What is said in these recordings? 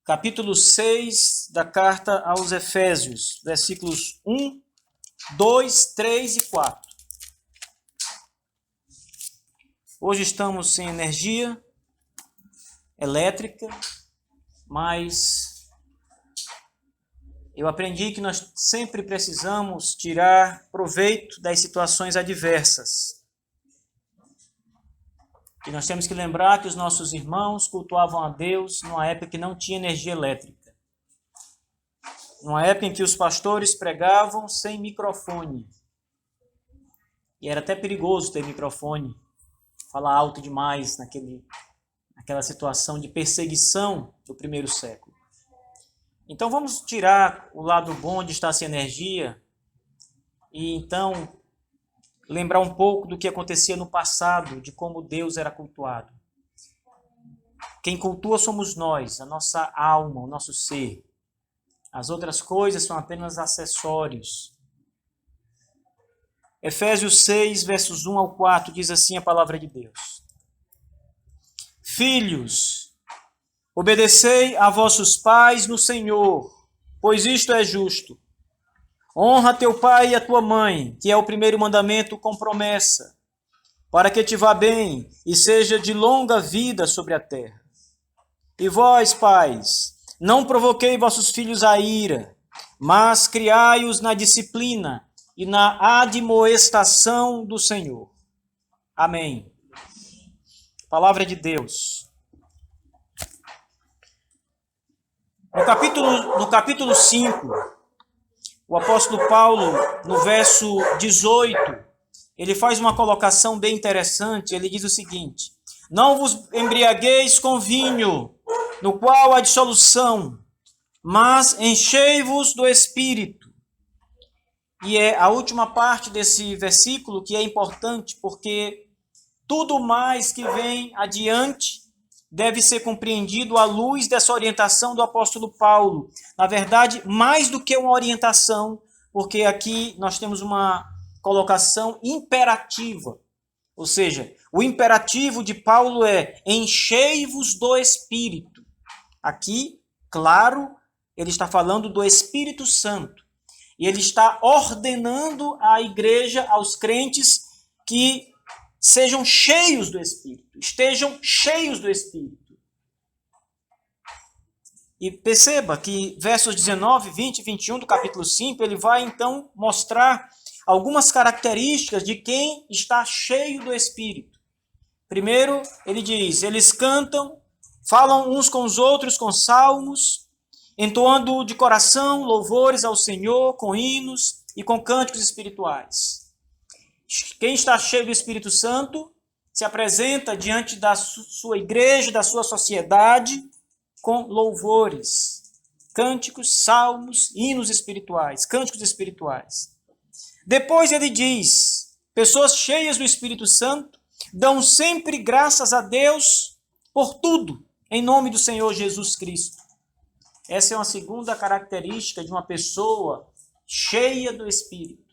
capítulo 6 da carta aos Efésios, versículos 1, 2, 3 e 4. Hoje estamos sem energia elétrica, mas eu aprendi que nós sempre precisamos tirar proveito das situações adversas. E nós temos que lembrar que os nossos irmãos cultuavam a Deus numa época que não tinha energia elétrica. Numa época em que os pastores pregavam sem microfone. E era até perigoso ter microfone, falar alto demais naquela situação de perseguição do primeiro século. Então vamos tirar o lado bom de estar sem energia e então lembrar um pouco do que acontecia no passado, de como Deus era cultuado. Quem cultua somos nós, a nossa alma, o nosso ser. As outras coisas são apenas acessórios. Efésios 6, versos 1 ao 4, diz assim a palavra de Deus. Filhos, obedecei a vossos pais no Senhor, pois isto é justo. Honra teu pai e a tua mãe, que é o primeiro mandamento com promessa, para que te vá bem e seja de longa vida sobre a terra. E vós, pais, não provoquei vossos filhos à ira, mas criai-os na disciplina e na admoestação do Senhor. Amém. Palavra de Deus. No capítulo 5, o apóstolo Paulo, no verso 18, ele faz uma colocação bem interessante. Ele diz o seguinte: não vos embriagueis com vinho, no qual há dissolução, mas enchei-vos do Espírito. E é a última parte desse versículo que é importante, porque tudo mais que vem adiante deve ser compreendido à luz dessa orientação do apóstolo Paulo. Na verdade, mais do que uma orientação, porque aqui nós temos uma colocação imperativa. Ou seja, o imperativo de Paulo é enchei-vos do Espírito. Aqui, claro, ele está falando do Espírito Santo. E ele está ordenando à igreja, aos crentes, que sejam cheios do Espírito, estejam cheios do Espírito. E perceba que versos 19, 20 e 21 do capítulo 5, ele vai então mostrar algumas características de quem está cheio do Espírito. Primeiro, ele diz, eles cantam, falam uns com os outros com salmos, entoando de coração louvores ao Senhor com hinos e com cânticos espirituais. Quem está cheio do Espírito Santo se apresenta diante da sua igreja, da sua sociedade, com louvores, cânticos, salmos, hinos espirituais, cânticos espirituais. Depois ele diz, pessoas cheias do Espírito Santo dão sempre graças a Deus por tudo, em nome do Senhor Jesus Cristo. Essa é uma segunda característica de uma pessoa cheia do Espírito.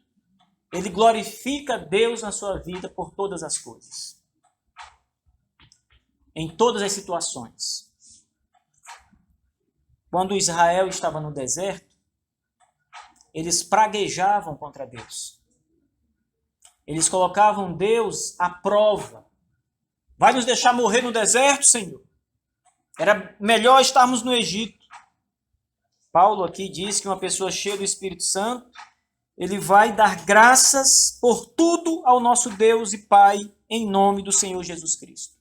Ele glorifica Deus na sua vida por todas as coisas. Em todas as situações. Quando Israel estava no deserto, eles praguejavam contra Deus. Eles colocavam Deus à prova. Vai nos deixar morrer no deserto, Senhor? Era melhor estarmos no Egito. Paulo aqui diz que uma pessoa cheia do Espírito Santo, ele vai dar graças por tudo ao nosso Deus e Pai, em nome do Senhor Jesus Cristo.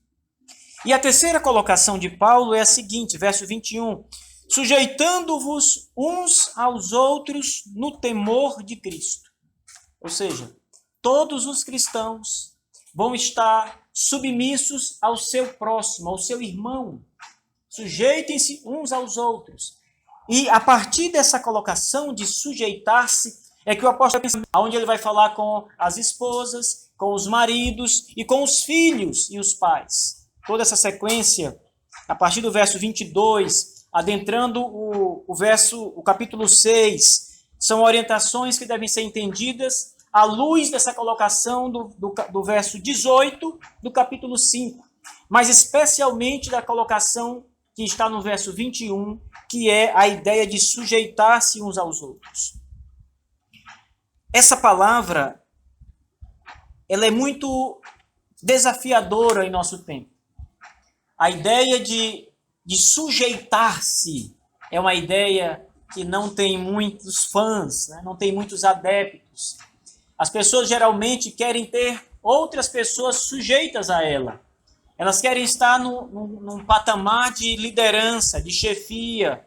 E a terceira colocação de Paulo é a seguinte, verso 21. Sujeitando-vos uns aos outros no temor de Cristo. Ou seja, todos os cristãos vão estar submissos ao seu próximo, ao seu irmão. Sujeitem-se uns aos outros. E a partir dessa colocação de sujeitar-se, é que o apóstolo pensa, onde ele vai falar com as esposas, com os maridos e com os filhos e os pais. Toda essa sequência, a partir do verso 22, adentrando o capítulo 6, são orientações que devem ser entendidas à luz dessa colocação do verso 18 do capítulo 5, mas especialmente da colocação que está no verso 21, que é a ideia de sujeitar-se uns aos outros. Essa palavra, ela é muito desafiadora em nosso tempo. A ideia de sujeitar-se é uma ideia que não tem muitos fãs, né? Não tem muitos adeptos. As pessoas geralmente querem ter outras pessoas sujeitas a ela. Elas querem estar num patamar de liderança, de chefia,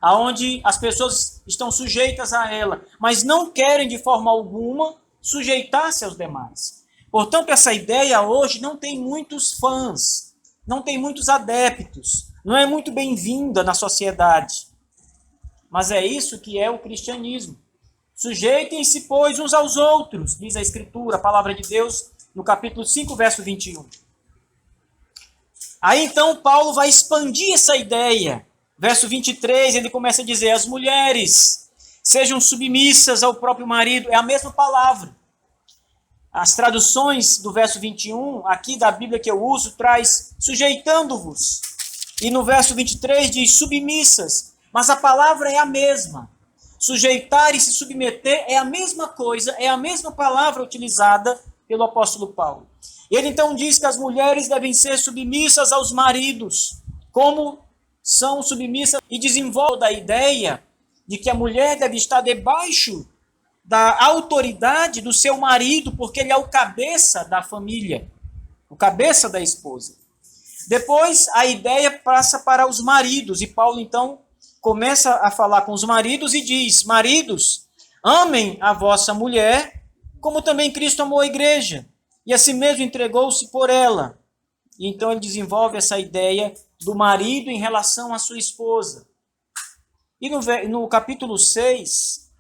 aonde as pessoas estão sujeitas a ela, mas não querem de forma alguma sujeitar-se aos demais. Portanto, essa ideia hoje não tem muitos fãs, não tem muitos adeptos, não é muito bem-vinda na sociedade. Mas é isso que é o cristianismo. Sujeitem-se, pois, uns aos outros, diz a Escritura, a palavra de Deus, no capítulo 5, verso 21. Aí então Paulo vai expandir essa ideia. Verso 23, ele começa a dizer: as mulheres sejam submissas ao próprio marido. É a mesma palavra. As traduções do verso 21, aqui da Bíblia que eu uso, traz sujeitando-vos. E no verso 23 diz submissas. Mas a palavra é a mesma. Sujeitar e se submeter é a mesma coisa, é a mesma palavra utilizada pelo apóstolo Paulo. Ele então diz que as mulheres devem ser submissas aos maridos, como são submissas, e desenvolve a ideia de que a mulher deve estar debaixo da autoridade do seu marido, porque ele é o cabeça da família, o cabeça da esposa. Depois a ideia passa para os maridos, e Paulo então começa a falar com os maridos e diz: maridos, amem a vossa mulher, como também Cristo amou a igreja, e assim mesmo entregou-se por ela. E então ele desenvolve essa ideia do marido em relação à sua esposa. E no capítulo 6,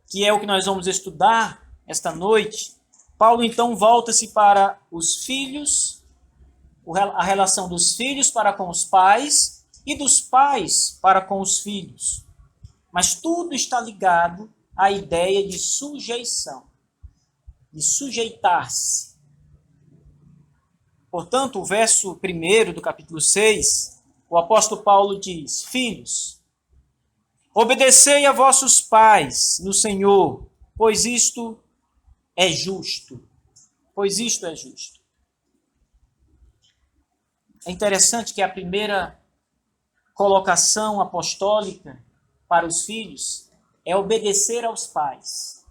que é o que nós vamos estudar esta noite, Paulo então volta-se para os filhos, a relação dos filhos para com os pais, e dos pais para com os filhos. Mas tudo está ligado à ideia de sujeição, de sujeitar-se. Portanto, o verso 1 do capítulo 6, o apóstolo Paulo diz: filhos, obedecei a vossos pais no Senhor, pois isto é justo. Pois isto é justo. É interessante que a primeira colocação apostólica para os filhos é obedecer aos pais.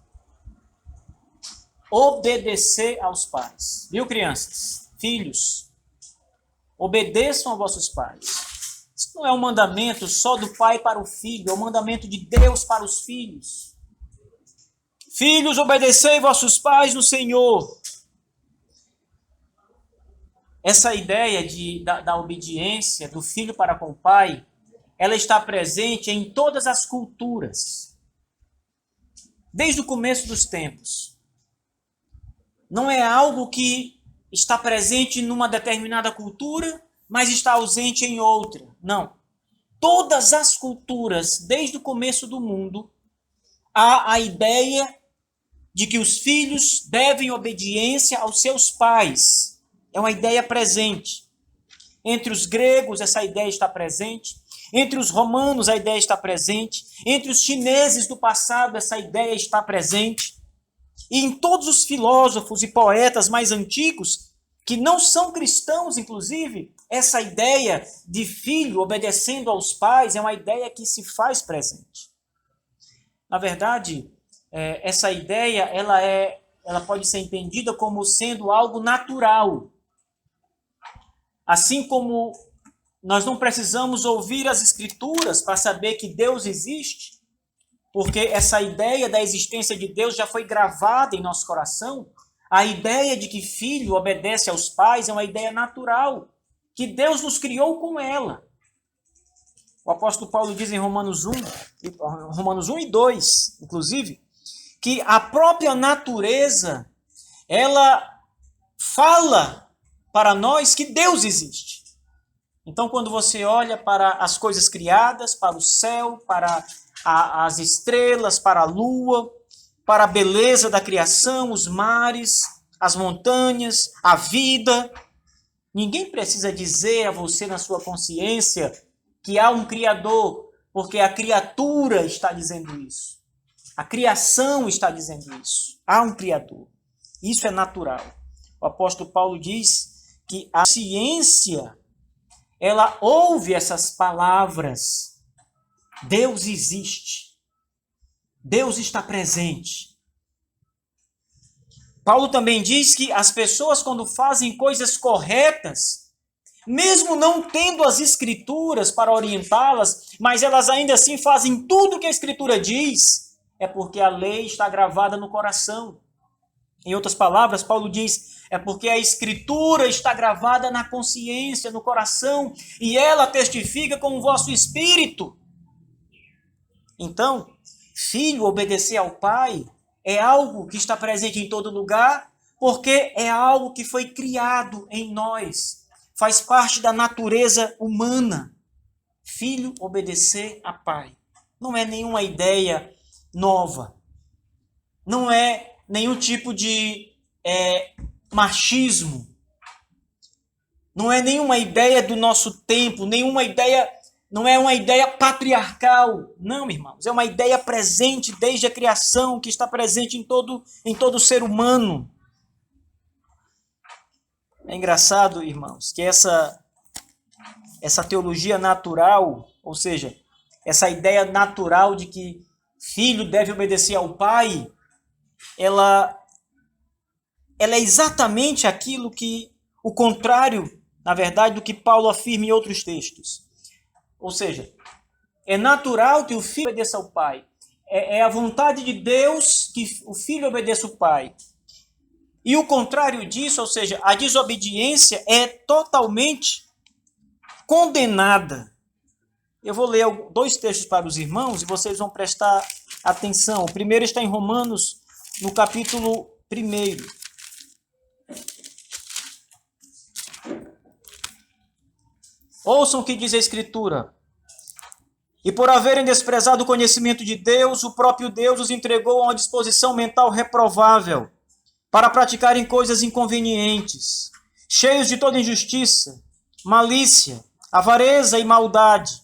Obedecer aos pais. Viu, crianças? Filhos, obedeçam a vossos pais. Isso não é um mandamento só do pai para o filho, é um mandamento de Deus para os filhos. Filhos, obedecei vossos pais no Senhor. Essa ideia da obediência do filho para com o pai, ela está presente em todas as culturas, desde o começo dos tempos. Não é algo que está presente numa determinada cultura, mas está ausente em outra. Não. Todas as culturas, desde o começo do mundo, há a ideia de que os filhos devem obediência aos seus pais. É uma ideia presente. Entre os gregos, essa ideia está presente. Entre os romanos, a ideia está presente. Entre os chineses do passado, essa ideia está presente. E em todos os filósofos e poetas mais antigos, que não são cristãos, inclusive, essa ideia de filho obedecendo aos pais é uma ideia que se faz presente. Na verdade, essa ideia ela pode ser entendida como sendo algo natural. Assim como nós não precisamos ouvir as Escrituras para saber que Deus existe, porque essa ideia da existência de Deus já foi gravada em nosso coração, a ideia de que filho obedece aos pais é uma ideia natural, que Deus nos criou com ela. O apóstolo Paulo diz em Romanos 1 e 2, inclusive, que a própria natureza, ela fala para nós que Deus existe. Então, quando você olha para as coisas criadas, para o céu, para as estrelas, para a lua, para a beleza da criação, os mares, as montanhas, a vida, ninguém precisa dizer a você na sua consciência que há um Criador, porque a criatura está dizendo isso. A criação está dizendo isso. Há um Criador. Isso é natural. O apóstolo Paulo diz que a ciência, ela ouve essas palavras. Deus existe. Deus está presente. Paulo também diz que as pessoas, quando fazem coisas corretas, mesmo não tendo as escrituras para orientá-las, mas elas ainda assim fazem tudo o que a escritura diz, é porque a lei está gravada no coração. Em outras palavras, Paulo diz, é porque a escritura está gravada na consciência, no coração, e ela testifica com o vosso espírito. Então, filho, obedecer ao pai é algo que está presente em todo lugar, porque é algo que foi criado em nós. Faz parte da natureza humana. Filho, obedecer a pai. Não é nenhuma ideia nova. Não é nenhum tipo de machismo. Não é nenhuma ideia do nosso tempo, não é uma ideia patriarcal. Não, irmãos, é uma ideia presente desde a criação, que está presente em todo ser humano. É engraçado, irmãos, que essa teologia natural, ou seja, essa ideia natural de que filho deve obedecer ao pai, ela é exatamente aquilo que, o contrário, na verdade, do que Paulo afirma em outros textos. Ou seja, é natural que o filho obedeça ao pai. É a vontade de Deus que o filho obedeça ao pai. E o contrário disso, ou seja, a desobediência é totalmente condenada. Eu vou ler 2 textos para os irmãos e vocês vão prestar atenção. O primeiro está em Romanos, no capítulo 1. Ouçam o que diz a Escritura. E por haverem desprezado o conhecimento de Deus, o próprio Deus os entregou a uma disposição mental reprovável, para praticarem coisas inconvenientes, cheios de toda injustiça, malícia, avareza e maldade,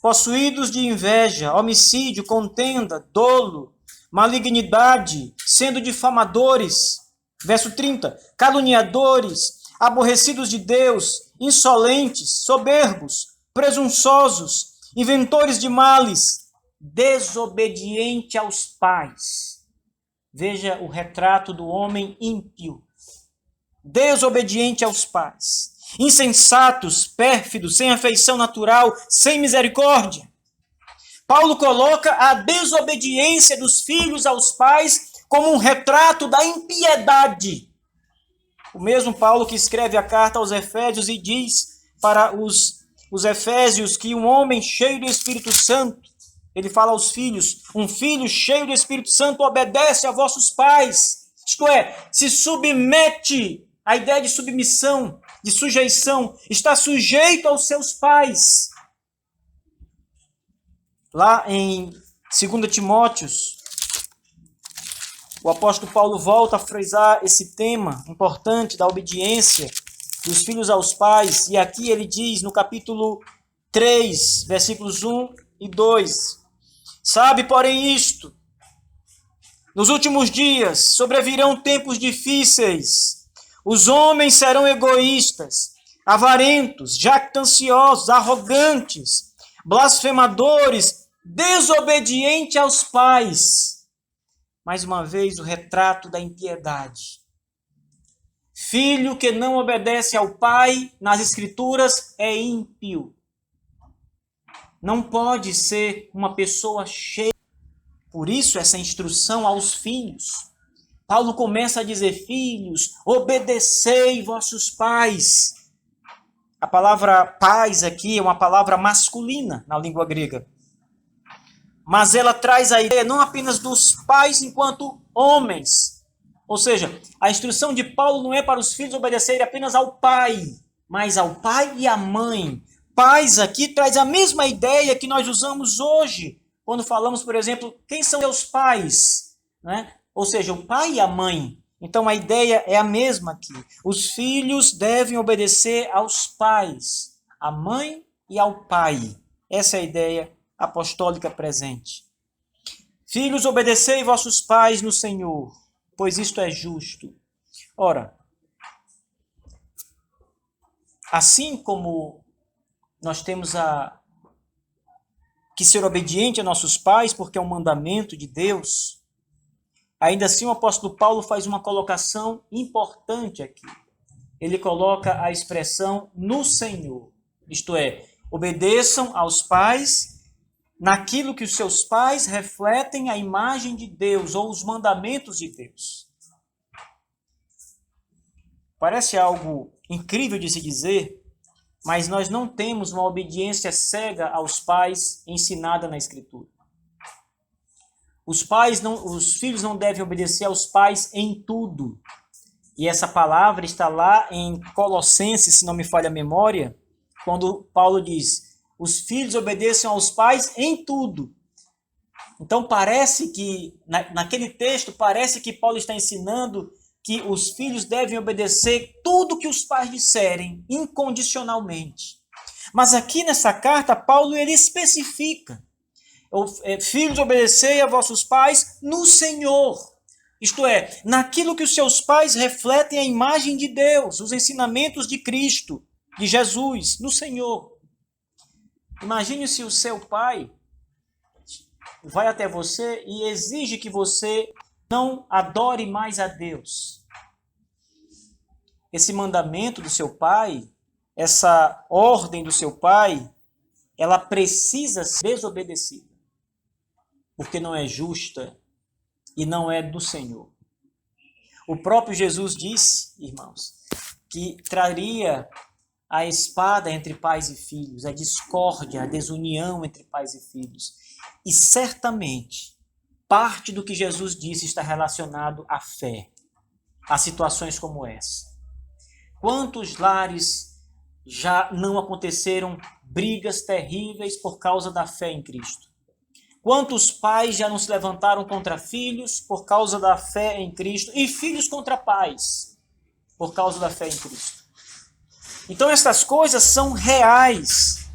possuídos de inveja, homicídio, contenda, dolo, malignidade, sendo difamadores. Verso 30. Caluniadores, aborrecidos de Deus, insolentes, soberbos, presunçosos, inventores de males, desobediente aos pais. Veja o retrato do homem ímpio. Desobediente aos pais. Insensatos, pérfidos, sem afeição natural, sem misericórdia. Paulo coloca a desobediência dos filhos aos pais como um retrato da impiedade. O mesmo Paulo que escreve a carta aos Efésios e diz para os Efésios que um homem cheio do Espírito Santo, ele fala aos filhos, um filho cheio do Espírito Santo obedece a vossos pais. Isto é, se submete, a ideia de submissão, de sujeição, está sujeito aos seus pais. Lá em 2 Timóteo, o apóstolo Paulo volta a frisar esse tema importante da obediência dos filhos aos pais. E aqui ele diz no capítulo 3, versículos 1 e 2. Sabe, porém, isto: nos últimos dias sobrevirão tempos difíceis. Os homens serão egoístas, avarentos, jactanciosos, arrogantes, blasfemadores, desobedientes aos pais. Mais uma vez, o retrato da impiedade. Filho que não obedece ao pai, nas Escrituras, é ímpio. Não pode ser uma pessoa cheia. Por isso, essa instrução aos filhos. Paulo começa a dizer, filhos, obedecei vossos pais. A palavra pais aqui é uma palavra masculina na língua grega. Mas ela traz a ideia não apenas dos pais enquanto homens. Ou seja, a instrução de Paulo não é para os filhos obedecerem apenas ao pai, mas ao pai e à mãe. Pais aqui traz a mesma ideia que nós usamos hoje, quando falamos, por exemplo, quem são seus pais? Né? Ou seja, o pai e a mãe. Então a ideia é a mesma aqui. Os filhos devem obedecer aos pais, à mãe e ao pai. Essa é a ideia apostólica presente. Filhos, obedecei vossos pais no Senhor, pois isto é justo. Ora, assim como nós temos que ser obediente a nossos pais, porque é um mandamento de Deus, ainda assim o apóstolo Paulo faz uma colocação importante aqui. Ele coloca a expressão no Senhor, isto é, obedeçam aos pais naquilo que os seus pais refletem a imagem de Deus ou os mandamentos de Deus. Parece algo incrível de se dizer, mas nós não temos uma obediência cega aos pais ensinada na Escritura. Os filhos não devem obedecer aos pais em tudo. E essa palavra está lá em Colossenses, se não me falha a memória, quando Paulo diz: os filhos obedeçam aos pais em tudo. Então parece que, naquele texto, parece que Paulo está ensinando que os filhos devem obedecer tudo que os pais disserem, incondicionalmente. Mas aqui nessa carta, Paulo ele especifica: filhos, obedecei a vossos pais no Senhor. Isto é, naquilo que os seus pais refletem a imagem de Deus, os ensinamentos de Cristo, de Jesus, no Senhor. Imagine se o seu pai vai até você e exige que você não adore mais a Deus. Esse mandamento do seu pai, essa ordem do seu pai, ela precisa ser desobedecida, porque não é justa e não é do Senhor. O próprio Jesus disse, irmãos, que traria a espada entre pais e filhos, a discórdia, a desunião entre pais e filhos. E certamente, parte do que Jesus disse está relacionado à fé, a situações como essa. Quantos lares já não aconteceram brigas terríveis por causa da fé em Cristo? Quantos pais já não se levantaram contra filhos por causa da fé em Cristo? E filhos contra pais por causa da fé em Cristo? Então essas coisas são reais.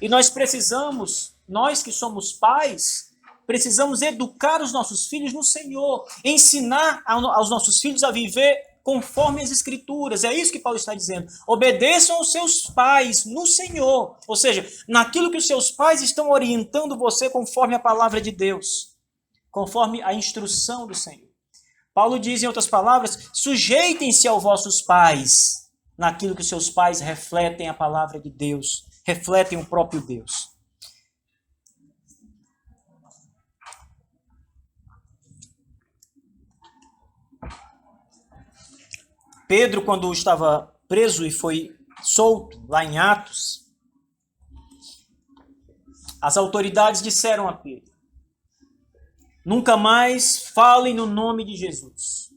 E nós precisamos, nós que somos pais, precisamos educar os nossos filhos no Senhor, ensinar aos nossos filhos a viver conforme as Escrituras. É isso que Paulo está dizendo. Obedeçam aos seus pais no Senhor. Ou seja, naquilo que os seus pais estão orientando você conforme a palavra de Deus, conforme a instrução do Senhor. Paulo diz, em outras palavras, sujeitem-se aos vossos pais, naquilo que os seus pais refletem a palavra de Deus, refletem o próprio Deus. Pedro, quando estava preso e foi solto, lá em Atos, as autoridades disseram a Pedro: nunca mais falem no nome de Jesus.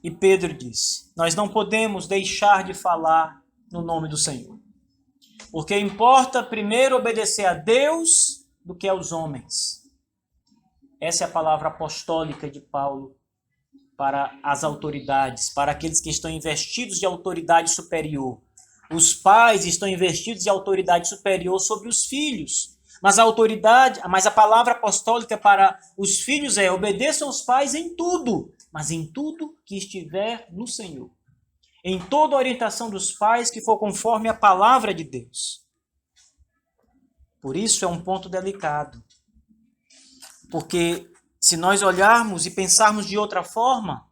E Pedro disse: nós não podemos deixar de falar no nome do Senhor, porque importa primeiro obedecer a Deus do que aos homens. Essa é a palavra apostólica de Paulo para as autoridades, para aqueles que estão investidos de autoridade superior. Os pais estão investidos de autoridade superior sobre os filhos. Mas a palavra apostólica para os filhos é: obedeçam aos pais em tudo, mas em tudo que estiver no Senhor. Em toda a orientação dos pais que for conforme a palavra de Deus. Por isso é um ponto delicado. Porque se nós olharmos e pensarmos de outra forma,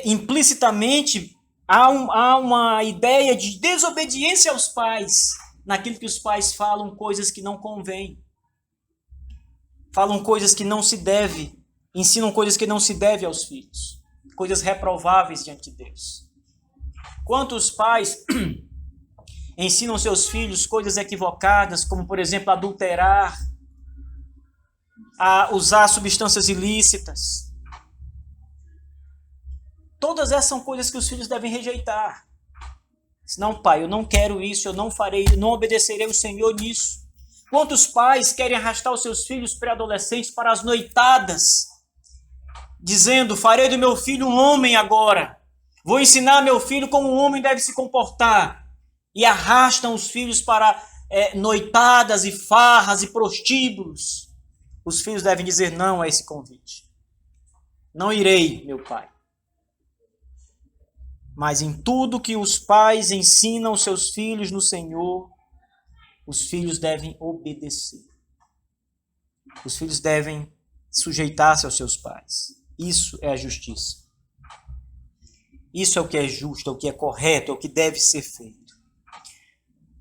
implicitamente há uma ideia de desobediência aos pais, naquilo que os pais falam coisas que não convêm, falam coisas que não se deve, ensinam coisas que não se deve aos filhos, coisas reprováveis diante de Deus. Quantos pais ensinam seus filhos coisas equivocadas, como por exemplo adulterar, a usar substâncias ilícitas. Todas essas são coisas que os filhos devem rejeitar. Não, pai, eu não quero isso, eu não farei, eu não obedecerei ao Senhor nisso. Quantos pais querem arrastar os seus filhos pré-adolescentes para as noitadas, dizendo: farei do meu filho um homem agora, vou ensinar meu filho como um homem deve se comportar. e arrastam os filhos para noitadas e farras e prostíbulos, os filhos devem dizer não a esse convite. Não irei, meu pai. Mas em tudo que os pais ensinam os seus filhos no Senhor, os filhos devem obedecer. Os filhos devem sujeitar-se aos seus pais. Isso é a justiça. Isso é o que é justo, é o que é correto, é o que deve ser feito.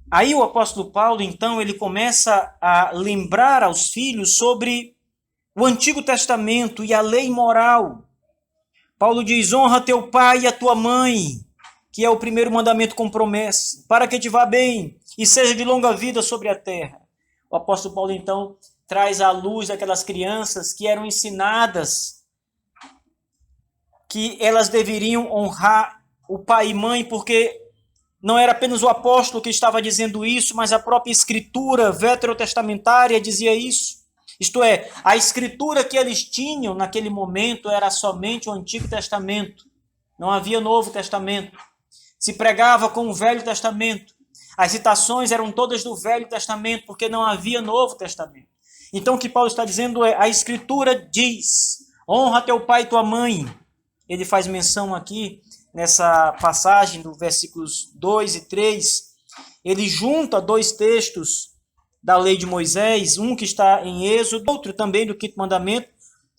Aí o apóstolo Paulo, então, ele começa a lembrar aos filhos sobre o Antigo Testamento e a lei moral. Paulo diz: honra teu pai e a tua mãe, que é o primeiro mandamento com promessa, para que te vá bem e seja de longa vida sobre a terra. O apóstolo Paulo, então, traz à luz aquelas crianças que eram ensinadas que elas deveriam honrar o pai e mãe, porque não era apenas o apóstolo que estava dizendo isso, mas a própria escritura veterotestamentária dizia isso. Isto é, a escritura que eles tinham naquele momento era somente o Antigo Testamento. Não havia Novo Testamento. Se pregava com o Velho Testamento. As citações eram todas do Velho Testamento, porque não havia Novo Testamento. Então o que Paulo está dizendo é, a escritura diz, honra teu pai e tua mãe. Ele faz menção aqui, nessa passagem, do versículos 2 e 3, ele junta dois textos da lei de Moisés, um que está em Êxodo, outro também do quinto mandamento,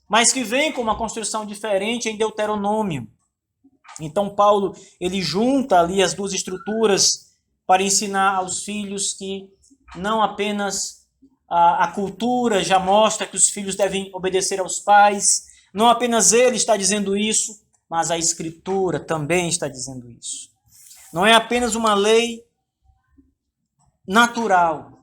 mas que vem com uma construção diferente em Deuteronômio. Então Paulo, ele junta ali as duas estruturas para ensinar aos filhos que não apenas a cultura já mostra que os filhos devem obedecer aos pais, não apenas ele está dizendo isso, mas a Escritura também está dizendo isso. Não é apenas uma lei natural,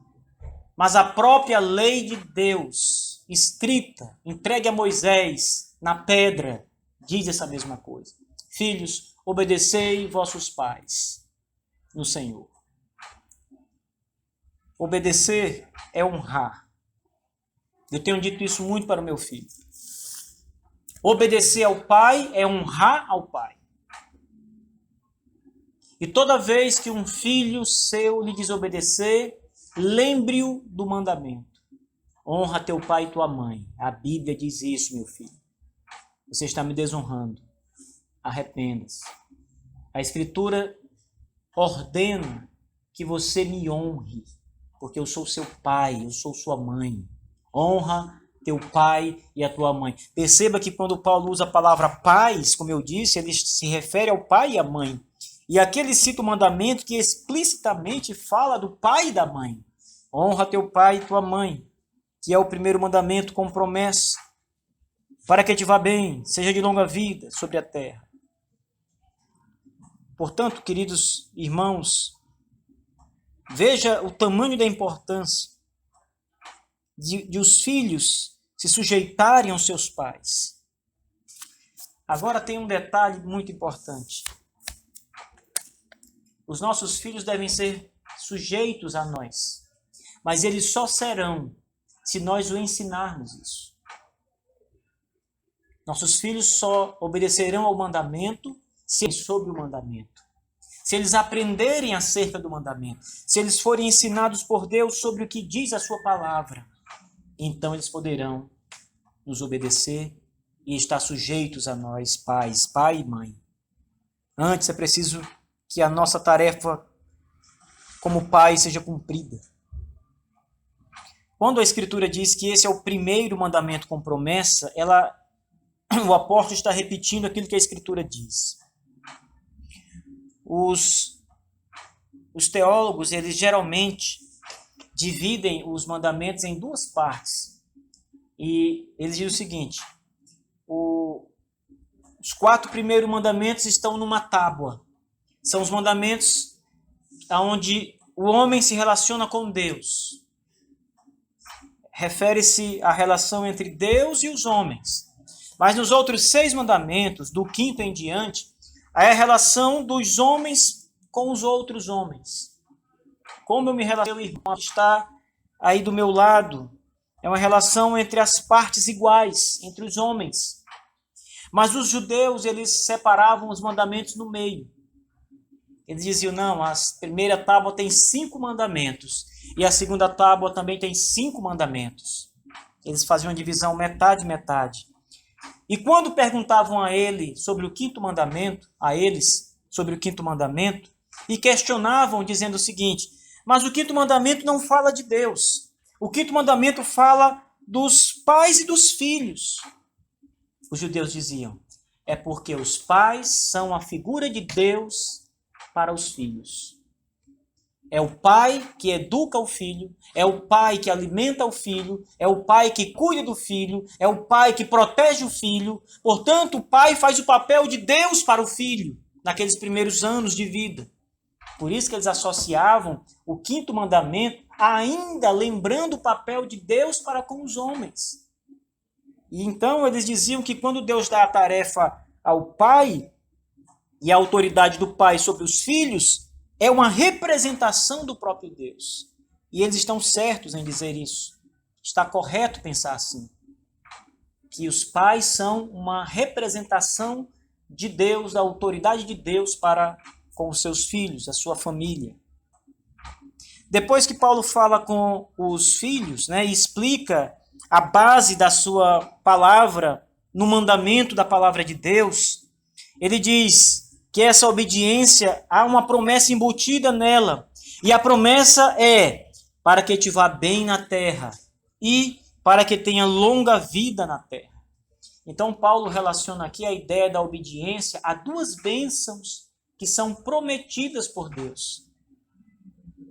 mas a própria lei de Deus, escrita, entregue a Moisés na pedra, diz essa mesma coisa. Filhos, obedecei vossos pais no Senhor. Obedecer é honrar. Eu tenho dito isso muito para o meu filho. Obedecer ao pai é honrar ao pai. E toda vez que um filho seu lhe desobedecer, lembre-o do mandamento. Honra teu pai e tua mãe. A Bíblia diz isso, meu filho. Você está me desonrando. Arrependa-se. A Escritura ordena que você me honre, porque eu sou seu pai, eu sou sua mãe. Honra teu pai e a tua mãe. Perceba que quando Paulo usa a palavra pais, como eu disse, ele se refere ao pai e à mãe. E aqui ele cita o mandamento que explicitamente fala do pai e da mãe. Honra teu pai e tua mãe, que é o primeiro mandamento com promessa, para que te vá bem, seja de longa vida sobre a terra. Portanto, queridos irmãos, veja o tamanho da importância de os filhos se sujeitarem aos seus pais. Agora tem um detalhe muito importante. Os nossos filhos devem ser sujeitos a nós, mas eles só serão se nós o ensinarmos isso. Nossos filhos só obedecerão ao mandamento se sob o mandamento. Se eles aprenderem acerca do mandamento, se eles forem ensinados por Deus sobre o que diz a sua palavra, então eles poderão nos obedecer e estar sujeitos a nós, pais, pai e mãe. Antes é preciso que a nossa tarefa como pai seja cumprida. Quando a Escritura diz que esse é o primeiro mandamento com promessa, o apóstolo está repetindo aquilo que a Escritura diz. Os teólogos, eles geralmente dividem os mandamentos em duas partes. E eles dizem o seguinte: os 4 primeiros mandamentos estão numa tábua. São os mandamentos onde o homem se relaciona com Deus. Refere-se à relação entre Deus e os homens. Mas nos outros 6 mandamentos, do 5º em diante, é a relação dos homens com os outros homens. Como eu me relaciono, meu irmão está aí do meu lado. É uma relação entre as partes iguais, entre os homens. Mas os judeus, eles separavam os mandamentos no meio. Eles diziam, não, a primeira tábua tem 5 mandamentos e a segunda tábua também tem 5 mandamentos. Eles faziam uma divisão metade, metade. E quando perguntavam a ele sobre o 5º mandamento, e questionavam dizendo o seguinte, mas o 5º mandamento não fala de Deus. O 5º mandamento fala dos pais e dos filhos. Os judeus diziam, é porque os pais são a figura de Deus para os filhos. É o pai que educa o filho, é o pai que alimenta o filho, é o pai que cuida do filho, é o pai que protege o filho. Portanto, o pai faz o papel de Deus para o filho naqueles primeiros anos de vida. Por isso que eles associavam o 5º mandamento ainda lembrando o papel de Deus para com os homens. E então eles diziam que quando Deus dá a tarefa ao pai e a autoridade do pai sobre os filhos, é uma representação do próprio Deus. E eles estão certos em dizer isso. Está correto pensar assim. Que os pais são uma representação de Deus, da autoridade de Deus para com os seus filhos, a sua família. Depois que Paulo fala com os filhos, e explica a base da sua palavra no mandamento da palavra de Deus, ele diz que essa obediência, há uma promessa embutida nela. E a promessa é para que te vá bem na terra e para que tenha longa vida na terra. Então Paulo relaciona aqui a ideia da obediência a 2 bênçãos que são prometidas por Deus.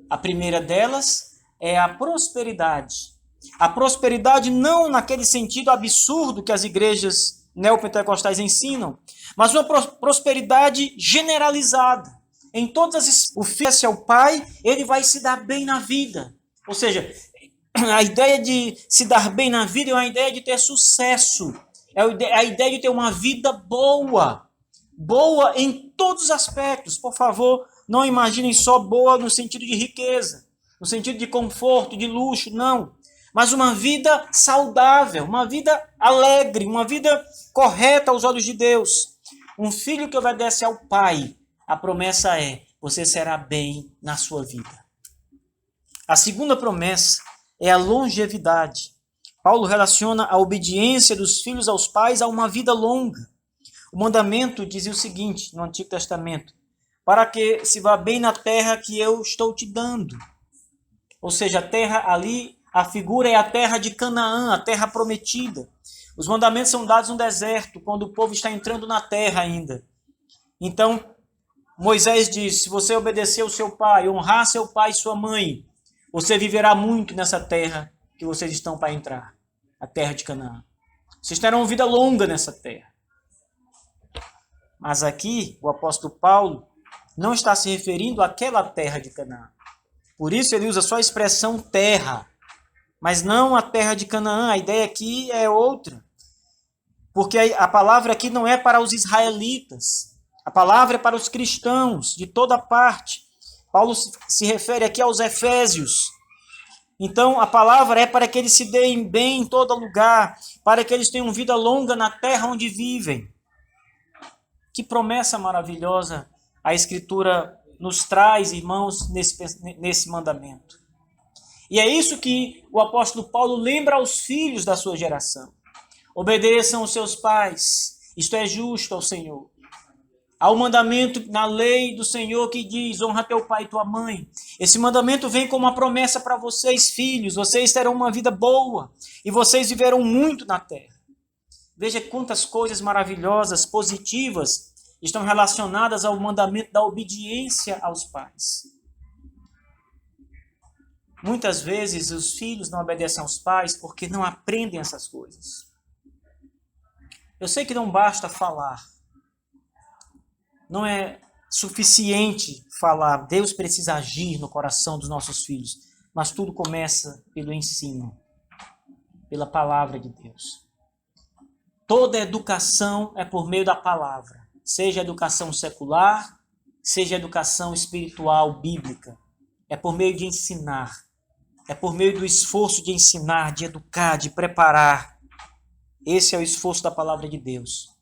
A primeira delas é a prosperidade. A prosperidade não naquele sentido absurdo que as igrejas neopentecostais ensinam, mas uma prosperidade generalizada. Em todas as... O filho, se é o pai, ele vai se dar bem na vida. Ou seja, a ideia de se dar bem na vida é uma ideia de ter sucesso. É a ideia de ter uma vida boa. Boa em todos os aspectos. Por favor, não imaginem só boa no sentido de riqueza, no sentido de conforto, de luxo, não. Mas uma vida saudável, uma vida alegre, uma vida correta aos olhos de Deus. Um filho que obedece ao pai, a promessa é, você será bem na sua vida. A segunda promessa é a longevidade. Paulo relaciona a obediência dos filhos aos pais a uma vida longa. O mandamento dizia o seguinte, no Antigo Testamento, para que se vá bem na terra que eu estou te dando. Ou seja, a terra ali, a figura é a terra de Canaã, a terra prometida. Os mandamentos são dados no deserto, quando o povo está entrando na terra ainda. Então, Moisés diz, se você obedecer ao seu pai, honrar seu pai e sua mãe, você viverá muito nessa terra que vocês estão para entrar, a terra de Canaã. Vocês terão uma vida longa nessa terra. Mas aqui, o apóstolo Paulo não está se referindo àquela terra de Canaã. Por isso ele usa só a expressão terra, mas não a terra de Canaã. A ideia aqui é outra. Porque a palavra aqui não é para os israelitas. A palavra é para os cristãos de toda parte. Paulo se refere aqui aos efésios. Então, a palavra é para que eles se deem bem em todo lugar, para que eles tenham vida longa na terra onde vivem. Que promessa maravilhosa a Escritura nos traz, irmãos, nesse mandamento. E é isso que o apóstolo Paulo lembra aos filhos da sua geração. Obedeçam os seus pais, isto é justo ao Senhor. Há um mandamento na lei do Senhor que diz, honra teu pai e tua mãe. Esse mandamento vem como uma promessa para vocês, filhos. Vocês terão uma vida boa e vocês viverão muito na terra. Veja quantas coisas maravilhosas, positivas, estão relacionadas ao mandamento da obediência aos pais. Muitas vezes os filhos não obedecem aos pais porque não aprendem essas coisas. Eu sei que não basta falar. Não é suficiente falar. Deus precisa agir no coração dos nossos filhos. Mas tudo começa pelo ensino, pela palavra de Deus. Toda educação é por meio da palavra. Seja educação secular, seja educação espiritual, bíblica. É por meio de ensinar. É por meio do esforço de ensinar, de educar, de preparar. Esse é o esforço da palavra de Deus.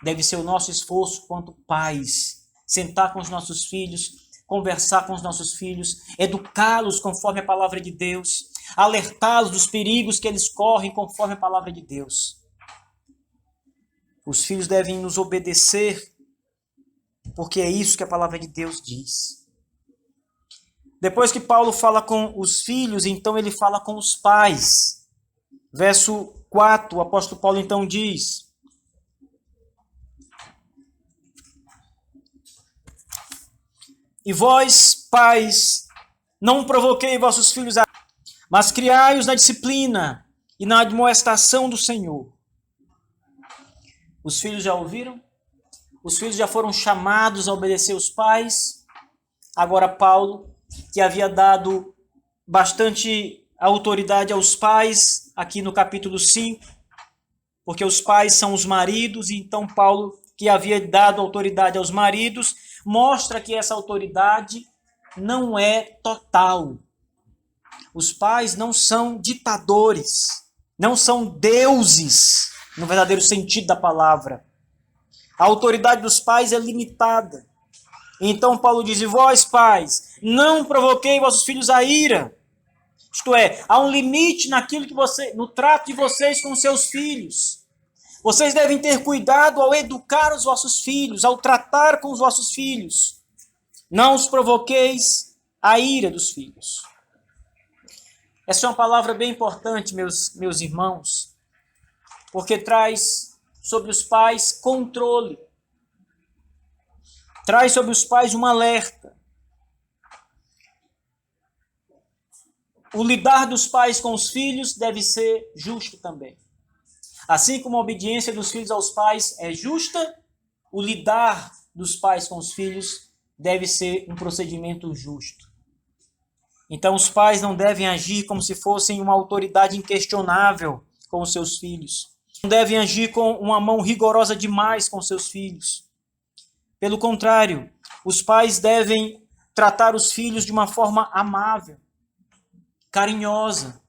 Deve ser o nosso esforço quanto pais, sentar com os nossos filhos, conversar com os nossos filhos, educá-los conforme a palavra de Deus, alertá-los dos perigos que eles correm conforme a palavra de Deus. Os filhos devem nos obedecer, porque é isso que a palavra de Deus diz. Depois que Paulo fala com os filhos, então ele fala com os pais. Verso 4, o apóstolo Paulo então diz: E vós, pais, não provoquei vossos filhos a... mas criai-os na disciplina e na admoestação do Senhor. Os filhos já ouviram? Os filhos já foram chamados a obedecer os pais. Agora Paulo, que havia dado bastante autoridade aos pais, aqui no capítulo 5, porque os pais são os maridos, e então Paulo, que havia dado autoridade aos maridos, mostra que essa autoridade não é total. Os pais não são ditadores, não são deuses, no verdadeiro sentido da palavra. A autoridade dos pais é limitada. Então Paulo diz: E vós, pais, não provoquei vossos filhos a ira. Isto é, há um limite no trato de vocês com seus filhos. Vocês devem ter cuidado ao educar os vossos filhos, ao tratar com os vossos filhos. Não os provoqueis a ira dos filhos. Essa é uma palavra bem importante, meus irmãos, porque traz sobre os pais controle. Traz sobre os pais um alerta. O lidar dos pais com os filhos deve ser justo também. Assim como a obediência dos filhos aos pais é justa, o lidar dos pais com os filhos deve ser um procedimento justo. Então os pais não devem agir como se fossem uma autoridade inquestionável com os seus filhos. Não devem agir com uma mão rigorosa demais com seus filhos. Pelo contrário, os pais devem tratar os filhos de uma forma amável, carinhosa.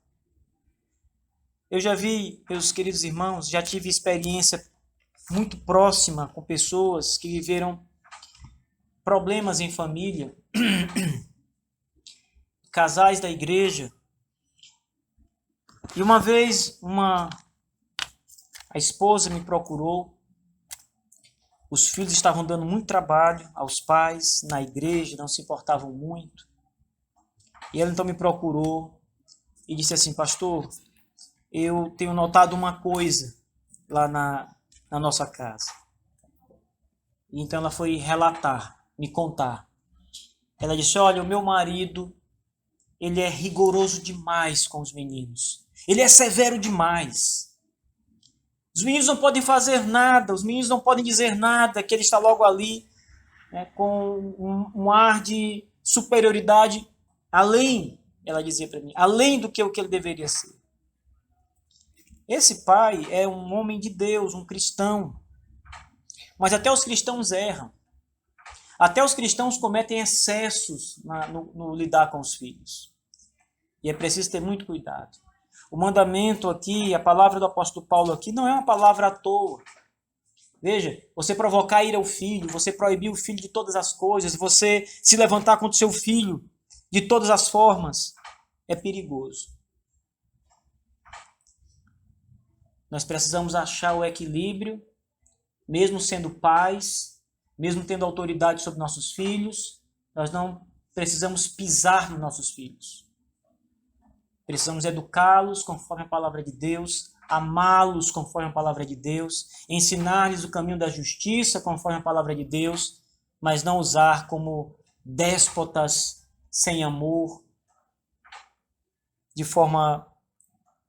Eu já vi, meus queridos irmãos, já tive experiência muito próxima com pessoas que viveram problemas em família, casais da igreja. E uma vez a esposa me procurou. Os filhos estavam dando muito trabalho aos pais na igreja, não se importavam muito. E ela então me procurou e disse assim: Pastor, eu tenho notado uma coisa lá na nossa casa. E então ela foi me contar. Ela disse: Olha, o meu marido, ele é rigoroso demais com os meninos. Ele é severo demais. Os meninos não podem fazer nada, os meninos não podem dizer nada, que ele está logo ali, né, com um ar de superioridade, além, ela dizia para mim, além do que o que ele deveria ser. Esse pai é um homem de Deus, um cristão. Mas até os cristãos erram. Até os cristãos cometem excessos no lidar com os filhos. E é preciso ter muito cuidado. O mandamento aqui, a palavra do apóstolo Paulo aqui, não é uma palavra à toa. Veja, você provocar ira ao filho, você proibir o filho de todas as coisas, você se levantar contra o seu filho de todas as formas, é perigoso. Nós precisamos achar o equilíbrio, mesmo sendo pais, mesmo tendo autoridade sobre nossos filhos, nós não precisamos pisar nos nossos filhos. Precisamos educá-los conforme a palavra de Deus, amá-los conforme a palavra de Deus, ensinar-lhes o caminho da justiça conforme a palavra de Deus, mas não usar como déspotas sem amor, de forma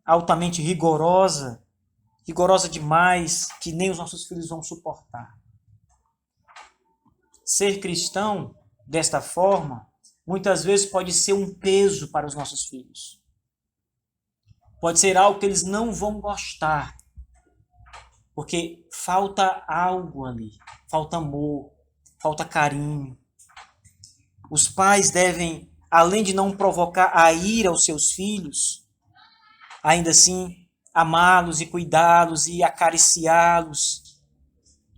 altamente rigorosa demais, que nem os nossos filhos vão suportar. Ser cristão desta forma, muitas vezes pode ser um peso para os nossos filhos. Pode ser algo que eles não vão gostar, porque falta algo ali, falta amor, falta carinho. Os pais devem, além de não provocar a ira aos seus filhos, ainda assim amá-los e cuidá-los e acariciá-los,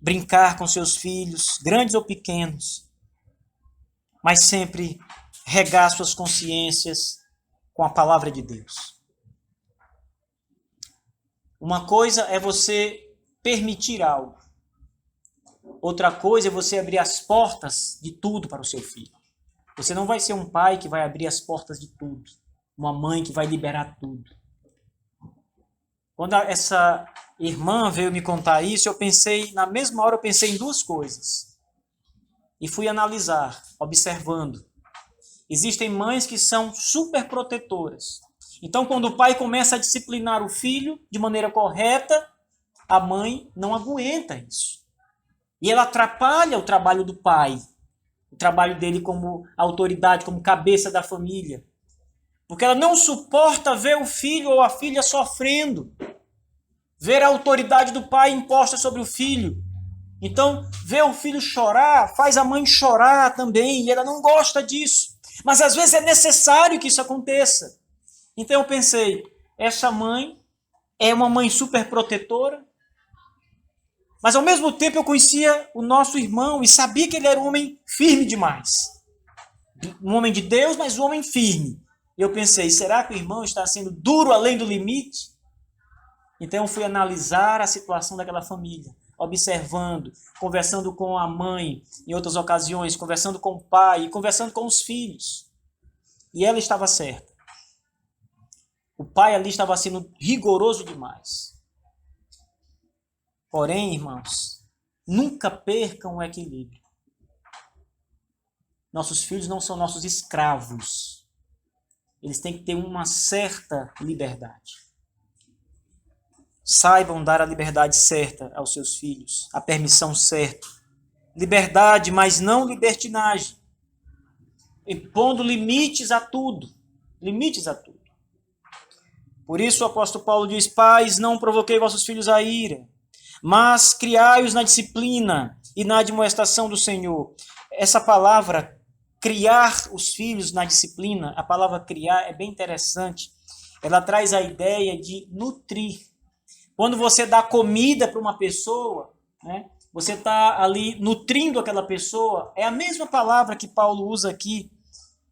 brincar com seus filhos, grandes ou pequenos, mas sempre regar suas consciências com a palavra de Deus. Uma coisa é você permitir algo. Outra coisa é você abrir as portas de tudo para o seu filho. Você não vai ser um pai que vai abrir as portas de tudo. Uma mãe que vai liberar tudo. Quando essa irmã veio me contar isso, na mesma hora eu pensei em duas coisas. E fui analisar, observando. Existem mães que são super protetoras. Então, quando o pai começa a disciplinar o filho de maneira correta, a mãe não aguenta isso. E ela atrapalha o trabalho do pai, o trabalho dele como autoridade, como cabeça da família. Porque ela não suporta ver o filho ou a filha sofrendo. Ver a autoridade do pai imposta sobre o filho. Então, ver o filho chorar faz a mãe chorar também, e ela não gosta disso. Mas às vezes é necessário que isso aconteça. Então eu pensei, essa mãe é uma mãe super protetora, mas ao mesmo tempo eu conhecia o nosso irmão e sabia que ele era um homem firme demais. Um homem de Deus, mas um homem firme. Eu pensei, será que o irmão está sendo duro além do limite? Então eu fui analisar a situação daquela família, observando, conversando com a mãe em outras ocasiões, conversando com o pai e conversando com os filhos. E ela estava certa. O pai ali estava sendo rigoroso demais. Porém, irmãos, nunca percam o equilíbrio. Nossos filhos não são nossos escravos. Eles têm que ter uma certa liberdade. Saibam dar a liberdade certa aos seus filhos, a permissão certa. Liberdade, mas não libertinagem. Impondo limites a tudo. Limites a tudo. Por isso o apóstolo Paulo diz, pais, não provoquei vossos filhos a ira, mas criai-os na disciplina e na admoestação do Senhor. Essa palavra, criar os filhos na disciplina, a palavra criar é bem interessante. Ela traz a ideia de nutrir. Quando você dá comida para uma pessoa, né, você está ali nutrindo aquela pessoa, é a mesma palavra que Paulo usa aqui.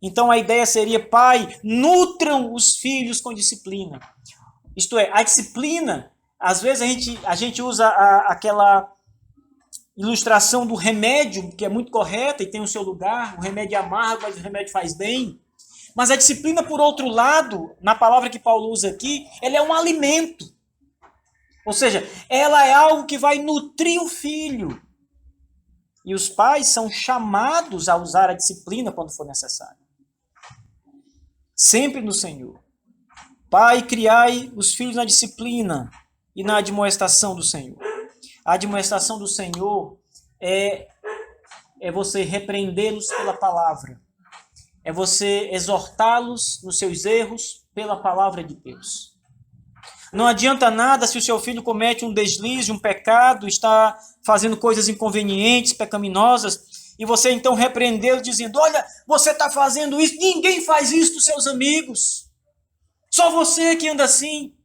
Então a ideia seria, pai, nutram os filhos com disciplina. Isto é, a disciplina, às vezes a gente usa aquela ilustração do remédio, que é muito correta e tem o seu lugar, o remédio é amargo, mas o remédio faz bem. Mas a disciplina, por outro lado, na palavra que Paulo usa aqui, ela é um alimento. Ou seja, ela é algo que vai nutrir o filho. E os pais são chamados a usar a disciplina quando for necessário. Sempre no Senhor. Pai, criai os filhos na disciplina e na admoestação do Senhor. A admoestação do Senhor é você repreendê-los pela palavra. É você exortá-los nos seus erros pela palavra de Deus. Não adianta nada se o seu filho comete um deslize, um pecado, está fazendo coisas inconvenientes, pecaminosas, e você então repreendê-lo dizendo, olha, você está fazendo isso, ninguém faz isso dos seus amigos. Só você que anda assim.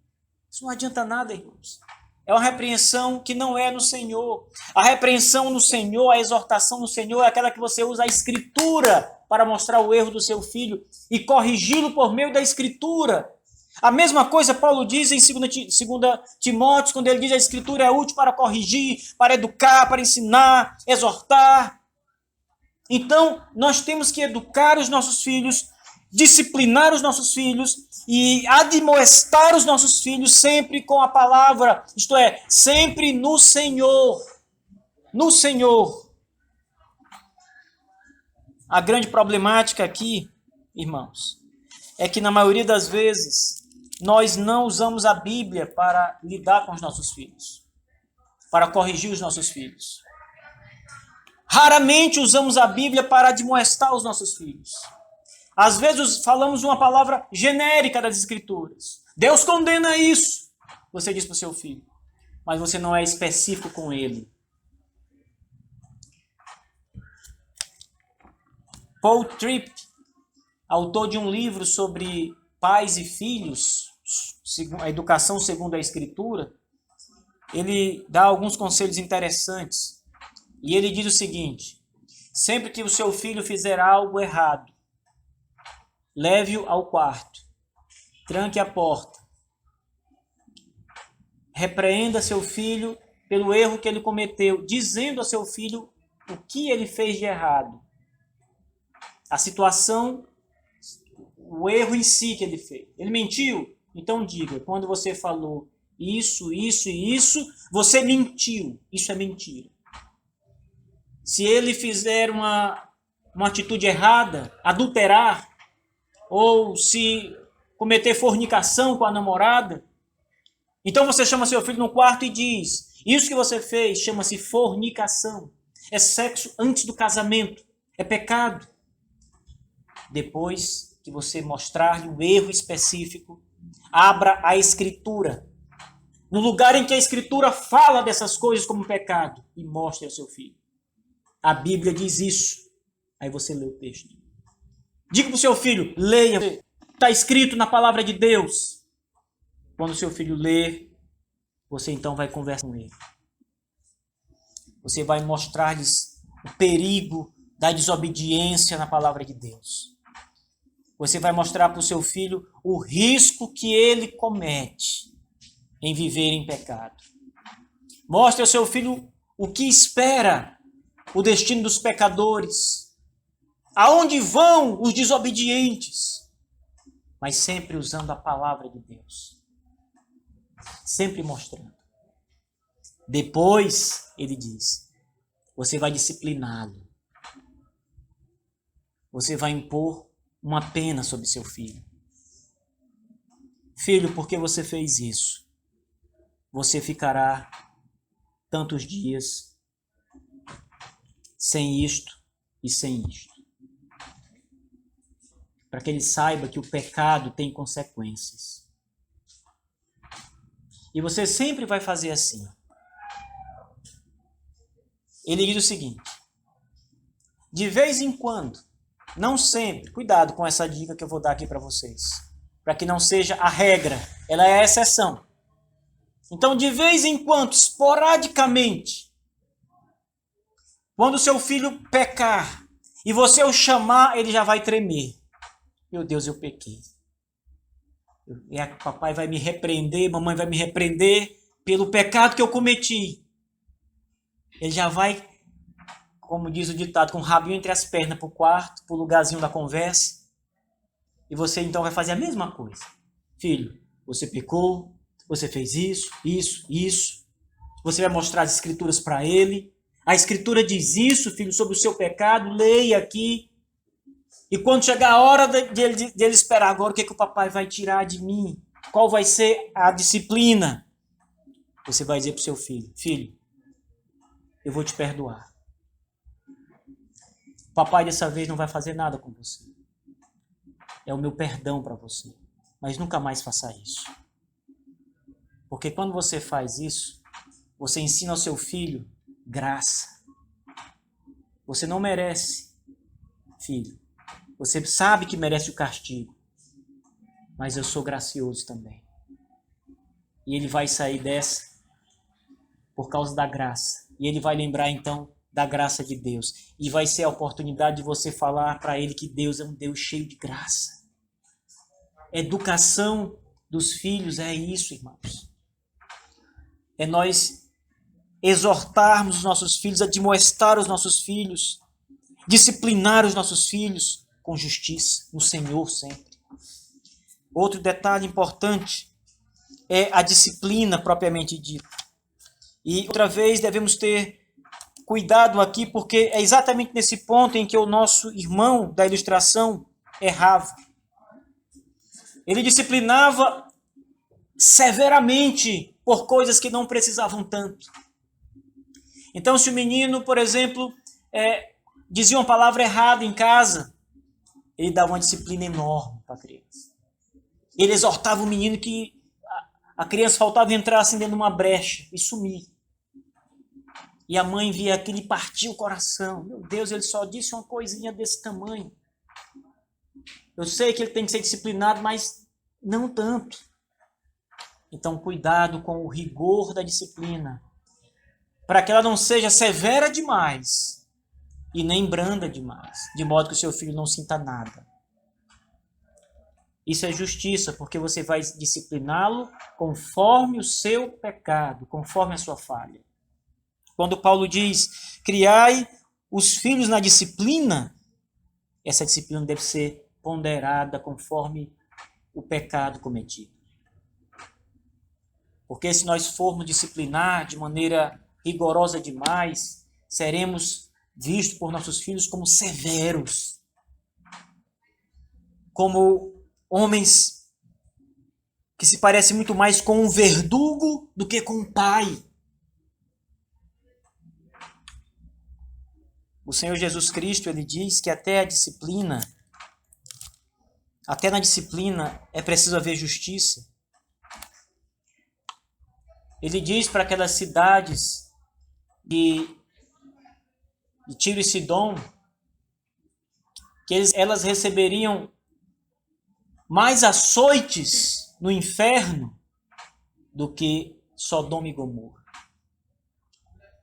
Isso não adianta nada, irmãos. É uma repreensão que não é no Senhor. A repreensão no Senhor, a exortação no Senhor é aquela que você usa a Escritura para mostrar o erro do seu filho e corrigi-lo por meio da Escritura. A mesma coisa Paulo diz em 2 Timóteo, quando ele diz que a Escritura é útil para corrigir, para educar, para ensinar, exortar. Então, nós temos que educar os nossos filhos, disciplinar os nossos filhos e admoestar os nossos filhos sempre com a palavra, isto é, sempre no Senhor. No Senhor. A grande problemática aqui, irmãos, é que na maioria das vezes nós não usamos a Bíblia para lidar com os nossos filhos, para corrigir os nossos filhos. Raramente usamos a Bíblia para admoestar os nossos filhos. Às vezes falamos uma palavra genérica das Escrituras. Deus condena isso, você diz para o seu filho, mas você não é específico com ele. Paul Tripp, autor de um livro sobre pais e filhos, a educação segundo a Escritura, ele dá alguns conselhos interessantes. E ele diz o seguinte, Sempre que o seu filho fizer algo errado, leve-o ao quarto, tranque a porta, repreenda seu filho pelo erro que ele cometeu, dizendo a seu filho o que ele fez de errado. A situação, o erro em si que ele fez. Ele mentiu? Então diga, quando você falou isso, isso e isso, você mentiu. Isso é mentira. Se ele fizer uma atitude errada, adulterar, ou se cometer fornicação com a namorada, então você chama seu filho no quarto e diz, isso que você fez chama-se fornicação. É sexo antes do casamento. É pecado. Depois que você mostrar-lhe um erro específico, abra a Escritura. No lugar em que a Escritura fala dessas coisas como pecado, e mostre ao seu filho. A Bíblia diz isso. Aí você lê o texto. Diga para o seu filho, leia. Está escrito na palavra de Deus. Quando o seu filho ler, você então vai conversar com ele. Você vai mostrar-lhes o perigo da desobediência na palavra de Deus. Você vai mostrar para o seu filho o risco que ele comete em viver em pecado. Mostre ao seu filho o que espera o destino dos pecadores. Aonde vão os desobedientes? Mas sempre usando a palavra de Deus. Sempre mostrando. Depois, ele diz, você vai discipliná-lo. Você vai impor uma pena sobre seu filho. Filho, por que você fez isso? Você ficará tantos dias sem isto e sem isto. Para que ele saiba que o pecado tem consequências. E você sempre vai fazer assim. Ele diz o seguinte, de vez em quando, não sempre, cuidado com essa dica que eu vou dar aqui para vocês, para que não seja a regra, ela é a exceção. Então, de vez em quando, esporadicamente, quando seu filho pecar e você o chamar, ele já vai tremer. Meu Deus, eu pequei. Papai vai me repreender, mamãe vai me repreender pelo pecado que eu cometi. Ele já vai, como diz o ditado, com o rabinho entre as pernas para o quarto, para o lugarzinho da conversa. E você então vai fazer a mesma coisa. Filho, você pecou, você fez isso, isso, isso. Você vai mostrar as escrituras para ele. A escritura diz isso, filho, sobre o seu pecado. Leia aqui. E quando chegar a hora dele esperar agora, o que o papai vai tirar de mim? Qual vai ser a disciplina? Você vai dizer para o seu filho, filho, eu vou te perdoar. O papai dessa vez não vai fazer nada com você. É o meu perdão para você. Mas nunca mais faça isso. Porque quando você faz isso, você ensina ao seu filho graça. Você não merece, filho. Você sabe que merece o castigo. Mas eu sou gracioso também. E ele vai sair dessa por causa da graça. E ele vai lembrar então da graça de Deus. E vai ser a oportunidade de você falar para ele que Deus é um Deus cheio de graça. Educação dos filhos é isso, irmãos. É nós exortarmos os nossos filhos, admoestar os nossos filhos, disciplinar os nossos filhos com justiça, no Senhor sempre. Outro detalhe importante é a disciplina propriamente dita. E outra vez devemos ter cuidado aqui, porque é exatamente nesse ponto em que o nosso irmão da ilustração errava. Ele disciplinava severamente por coisas que não precisavam tanto. Então, se o menino, por exemplo, dizia uma palavra errada em casa, ele dava uma disciplina enorme para a criança. Ele exortava o menino que a criança faltava entrar assim dentro de uma brecha e sumir. E a mãe via aquilo e partia o coração. Meu Deus, ele só disse uma coisinha desse tamanho. Eu sei que ele tem que ser disciplinado, mas não tanto. Então, cuidado com o rigor da disciplina, para que ela não seja severa demais e nem branda demais, de modo que o seu filho não sinta nada. Isso é justiça, porque você vai discipliná-lo conforme o seu pecado, conforme a sua falha. Quando Paulo diz, criai os filhos na disciplina, essa disciplina deve ser ponderada conforme o pecado cometido. Porque se nós formos disciplinar de maneira rigorosa demais, seremos vistos por nossos filhos como severos, como homens que se parecem muito mais com um verdugo do que com um pai. O Senhor Jesus Cristo, ele diz que até na disciplina é preciso haver justiça. Ele diz para aquelas cidades de Tiro e Sidom que elas receberiam mais açoites no inferno do que Sodoma e Gomorra.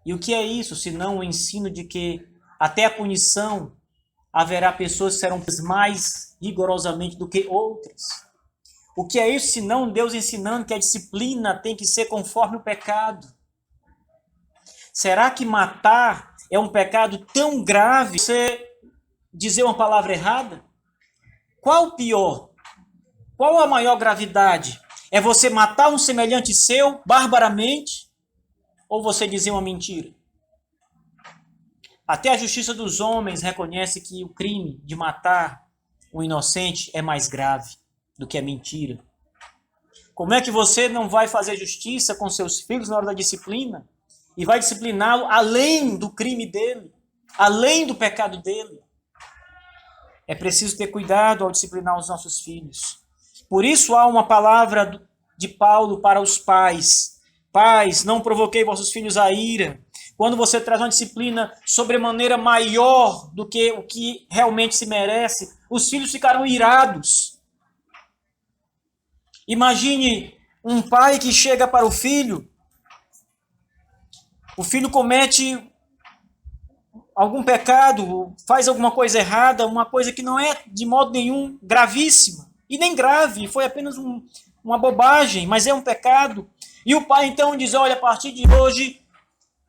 E o que é isso, senão o ensino de que até a punição haverá pessoas que serão mais rigorosamente do que outras? O que é isso, senão Deus ensinando que a disciplina tem que ser conforme o pecado? Será que matar é um pecado tão grave, você dizer uma palavra errada? Qual o pior? Qual a maior gravidade? É você matar um semelhante seu barbaramente ou você dizer uma mentira? Até a justiça dos homens reconhece que o crime de matar um inocente é mais grave do que a mentira. Como é que você não vai fazer justiça com seus filhos na hora da disciplina e vai discipliná-lo além do crime dele, além do pecado dele? É preciso ter cuidado ao disciplinar os nossos filhos. Por isso há uma palavra de Paulo para os pais. Pais, não provoquei vossos filhos a ira. Quando você traz uma disciplina sobremaneira maior do que o que realmente se merece, os filhos ficarão irados. Imagine um pai que chega para o filho comete algum pecado, faz alguma coisa errada, uma coisa que não é de modo nenhum gravíssima, e nem grave, foi apenas uma bobagem, mas é um pecado. E o pai então diz, olha, a partir de hoje,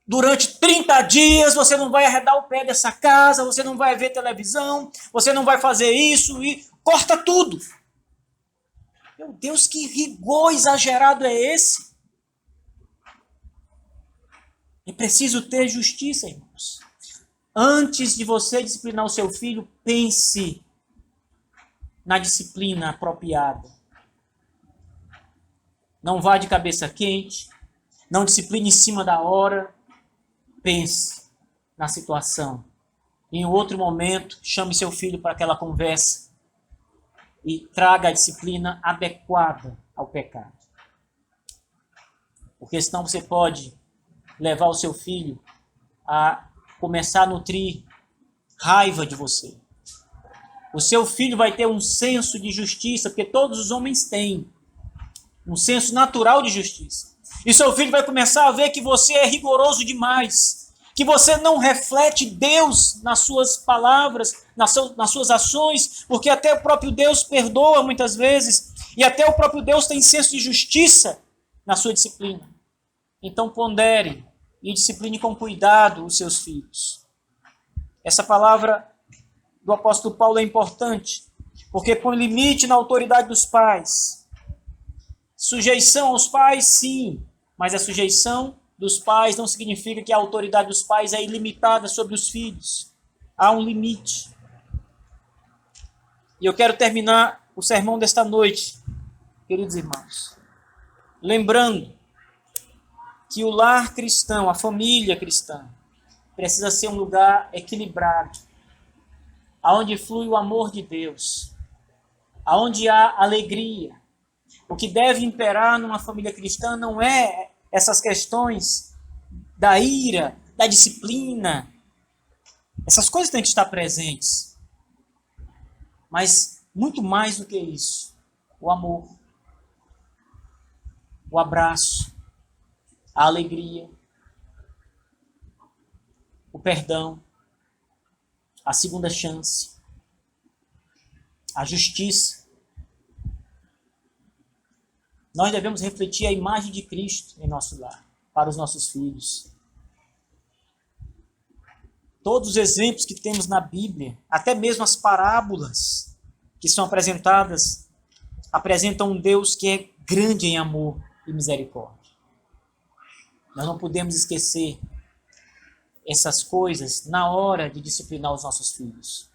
durante 30 dias, você não vai arredar o pé dessa casa, você não vai ver televisão, você não vai fazer isso, e corta tudo. Meu Deus, que rigor exagerado é esse? É preciso ter justiça, irmãos. Antes de você disciplinar o seu filho, pense na disciplina apropriada. Não vá de cabeça quente, não discipline em cima da hora. Pense na situação. Em outro momento, chame seu filho para aquela conversa e traga a disciplina adequada ao pecado. Porque senão você pode levar o seu filho a começar a nutrir raiva de você. O seu filho vai ter um senso de justiça, porque todos os homens têm um senso natural de justiça. E seu filho vai começar a ver que você é rigoroso demais, que você não reflete Deus nas suas palavras, nas suas ações, porque até o próprio Deus perdoa muitas vezes, e até o próprio Deus tem senso de justiça na sua disciplina. Então pondere e discipline com cuidado os seus filhos. Essa palavra do apóstolo Paulo é importante, porque põe limite na autoridade dos pais. Sujeição aos pais, sim, mas a sujeição dos pais não significa que a autoridade dos pais é ilimitada sobre os filhos. Há um limite. E eu quero terminar o sermão desta noite, queridos irmãos, lembrando que o lar cristão, a família cristã, precisa ser um lugar equilibrado, aonde flui o amor de Deus, aonde há alegria. O que deve imperar numa família cristã não é essas questões da ira, da disciplina. Essas coisas têm que estar presentes. Mas muito mais do que isso, o amor, o abraço, a alegria, o perdão, a segunda chance, a justiça. Nós devemos refletir a imagem de Cristo em nosso lar, para os nossos filhos. Todos os exemplos que temos na Bíblia, até mesmo as parábolas que são apresentadas, apresentam um Deus que é grande em amor e misericórdia. Nós não podemos esquecer essas coisas na hora de disciplinar os nossos filhos.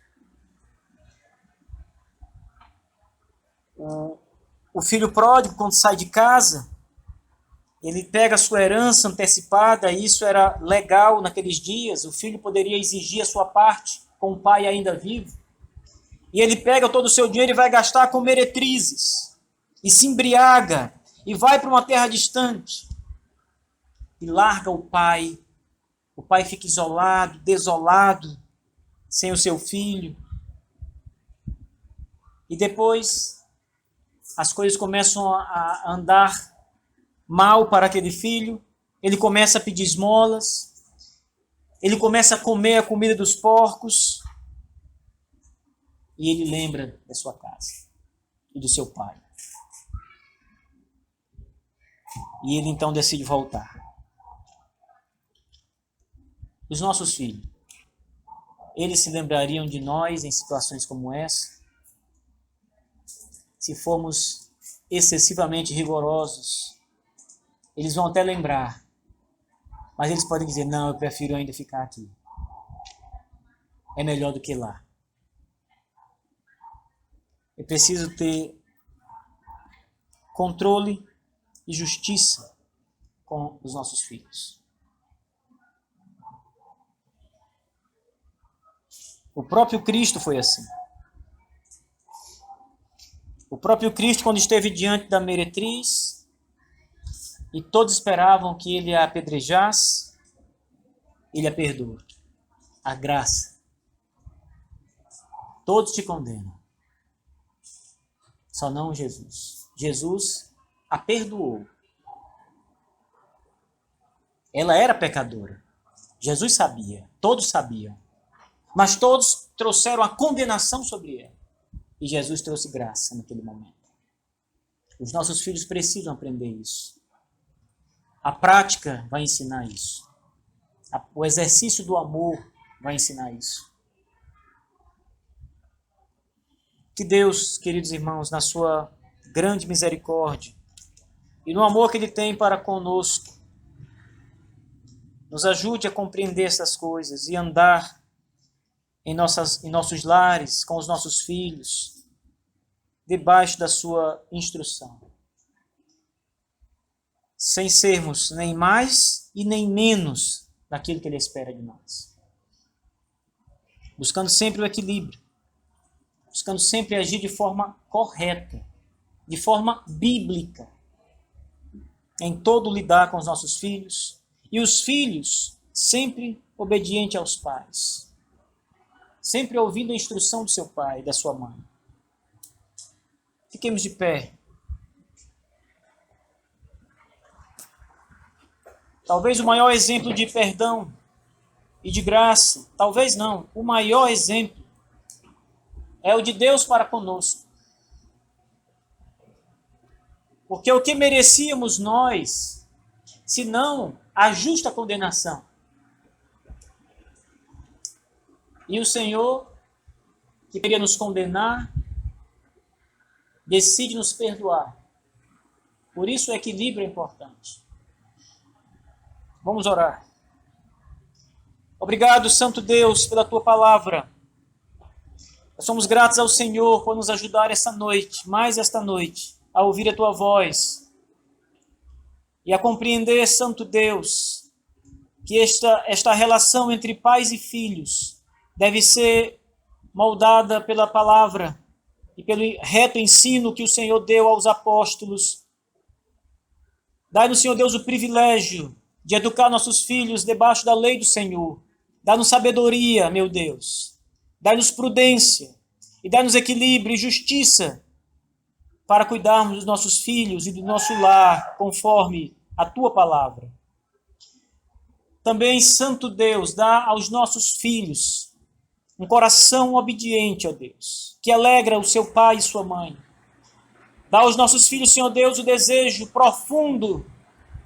O filho pródigo, quando sai de casa, ele pega a sua herança antecipada, e isso era legal naqueles dias. O filho poderia exigir a sua parte com o pai ainda vivo. E ele pega todo o seu dinheiro e vai gastar com meretrizes. E se embriaga. E vai para uma terra distante. E larga o pai. O pai fica isolado, desolado, sem o seu filho. E depois as coisas começam a andar mal para aquele filho. Ele começa a pedir esmolas. Ele começa a comer a comida dos porcos. E ele lembra da sua casa e do seu pai. E ele então decide voltar. Os nossos filhos, eles se lembrariam de nós em situações como essa? Se formos excessivamente rigorosos, eles vão até lembrar, mas eles podem dizer, não, eu prefiro ainda ficar aqui. É melhor do que lá. É preciso ter controle e justiça com os nossos filhos. O próprio Cristo foi assim. O próprio Cristo, quando esteve diante da meretriz, e todos esperavam que ele a apedrejasse, ele a perdoou. A graça. Todos te condenam. Só não Jesus. Jesus a perdoou. Ela era pecadora. Jesus sabia. Todos sabiam. Mas todos trouxeram a condenação sobre ela. E Jesus trouxe graça naquele momento. Os nossos filhos precisam aprender isso. A prática vai ensinar isso. O exercício do amor vai ensinar isso. Que Deus, queridos irmãos, na sua grande misericórdia e no amor que Ele tem para conosco, nos ajude a compreender essas coisas e andar em nossos lares, com os nossos filhos, debaixo da sua instrução. Sem sermos nem mais e nem menos daquilo que Ele espera de nós. Buscando sempre o equilíbrio. Buscando sempre agir de forma correta, de forma bíblica, em todo lidar com os nossos filhos, e os filhos sempre obedientes aos pais, sempre ouvindo a instrução do seu pai e da sua mãe. Fiquemos de pé. Talvez o maior exemplo de perdão e de graça, talvez não, o maior exemplo é o de Deus para conosco. Porque o que merecíamos nós, senão a justa condenação? E o Senhor, que queria nos condenar, decide nos perdoar. Por isso o equilíbrio é importante. Vamos orar. Obrigado, Santo Deus, pela Tua palavra. Nós somos gratos ao Senhor por nos ajudar esta noite, mais esta noite, a ouvir a Tua voz e a compreender, Santo Deus, que esta relação entre pais e filhos deve ser moldada pela palavra e pelo reto ensino que o Senhor deu aos apóstolos. Dai-nos, Senhor Deus, o privilégio de educar nossos filhos debaixo da lei do Senhor. Dá-nos sabedoria, meu Deus. Dá-nos prudência e dá-nos equilíbrio e justiça para cuidarmos dos nossos filhos e do nosso lar, conforme a Tua palavra. Também, Santo Deus, dá aos nossos filhos um coração obediente, ó Deus, que alegra o seu pai e sua mãe. Dá aos nossos filhos, Senhor Deus, o desejo profundo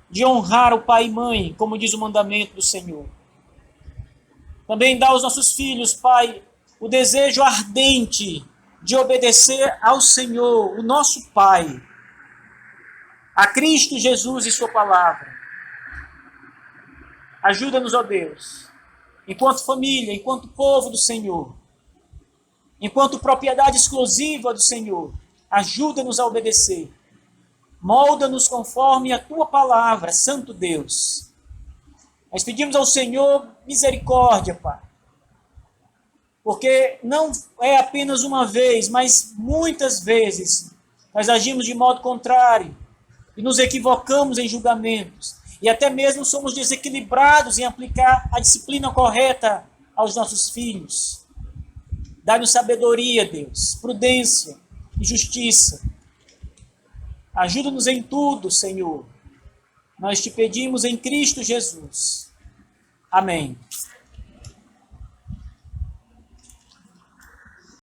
de honrar o pai e mãe, como diz o mandamento do Senhor. Também dá aos nossos filhos, Pai, o desejo ardente de obedecer ao Senhor, o nosso Pai, a Cristo Jesus e sua palavra. Ajuda-nos, ó Deus, enquanto família, enquanto povo do Senhor, enquanto propriedade exclusiva do Senhor, ajuda-nos a obedecer. Molda-nos conforme a tua palavra, Santo Deus. Nós pedimos ao Senhor misericórdia, Pai, porque não é apenas uma vez, mas muitas vezes nós agimos de modo contrário e nos equivocamos em julgamentos e até mesmo somos desequilibrados em aplicar a disciplina correta aos nossos filhos. Dá-nos sabedoria, Deus, prudência e justiça. Ajuda-nos em tudo, Senhor. Nós te pedimos em Cristo Jesus. Amém.